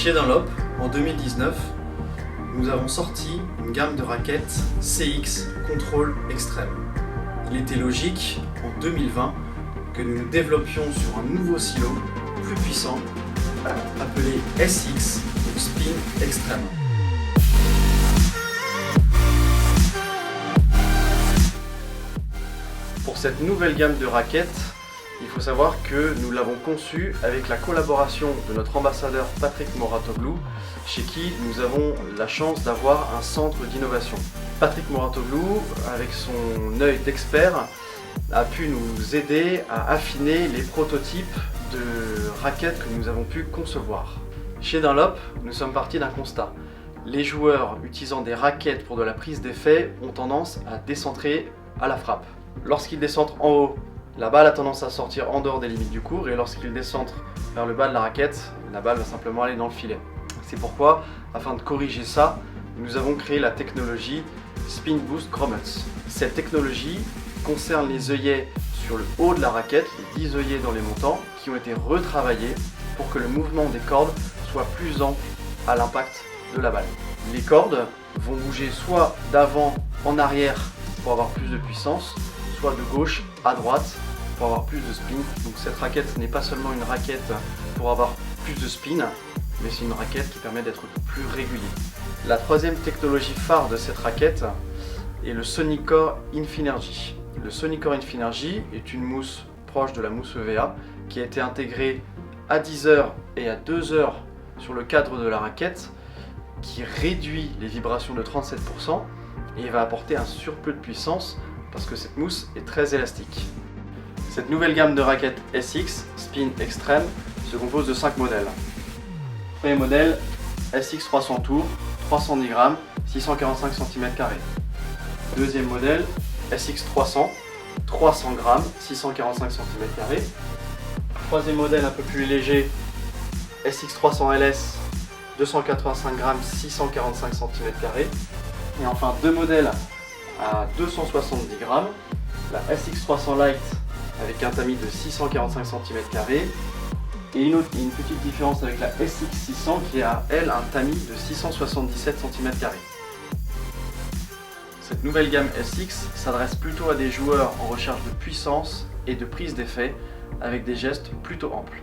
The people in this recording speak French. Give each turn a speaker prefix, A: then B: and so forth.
A: Chez Dunlop, en 2019, nous avons sorti une gamme de raquettes CX Control Extreme. Il était logique, en 2020, que nous nous développions sur un nouveau silo plus puissant, appelé SX, ou Spin Extreme. Pour cette nouvelle gamme de raquettes, il faut savoir que nous l'avons conçue avec la collaboration de notre ambassadeur Patrick Moratoglou, chez qui nous avons la chance d'avoir un centre d'innovation. Patrick Moratoglou, avec son œil d'expert, a pu nous aider à affiner les prototypes de raquettes que nous avons pu concevoir. Chez Dunlop, nous sommes partis d'un constat. Les joueurs utilisant des raquettes pour de la prise d'effet ont tendance à décentrer à la frappe. Lorsqu'ils descendent en haut, la balle a tendance à sortir en dehors des limites du court, et lorsqu'ils descendent vers le bas de la raquette, la balle va simplement aller dans le filet. C'est pourquoi, afin de corriger ça, nous avons créé la technologie Spin Boost Grommets. Cette technologie concerne les œillets sur le haut de la raquette, les 10 œillets dans les montants, qui ont été retravaillés pour que le mouvement des cordes soit plus ample à l'impact de la balle. Les cordes vont bouger soit d'avant en arrière pour avoir plus de puissance, soit de gauche à droite pour avoir plus de spin. Donc cette raquette n'est pas seulement une raquette pour avoir plus de spin, mais c'est une raquette qui permet d'être plus régulier. La troisième technologie phare de cette raquette est le Sonicor Infinergy. Le Sonicor Infinergy est une mousse proche de la mousse EVA qui a été intégrée à 10 heures et à 2 heures sur le cadre de la raquette, qui réduit les vibrations de 37% et va apporter un surplus de puissance parce que cette mousse est très élastique. Cette nouvelle gamme de raquettes SX Spin Extreme se compose de 5 modèles. Premier modèle, SX 300 tours, 310 grammes, 645 cm². Deuxième modèle, SX 300, 300 grammes, 645 cm². Troisième modèle un peu plus léger, SX 300 LS, 285 grammes, 645 cm². Et enfin deux modèles à 270 grammes, la SX 300 Lite avec un tamis de 645 cm² et une petite différence avec la SX 600 qui a elle un tamis de 677 cm². Cette nouvelle gamme SX s'adresse plutôt à des joueurs en recherche de puissance et de prise d'effet avec des gestes plutôt amples.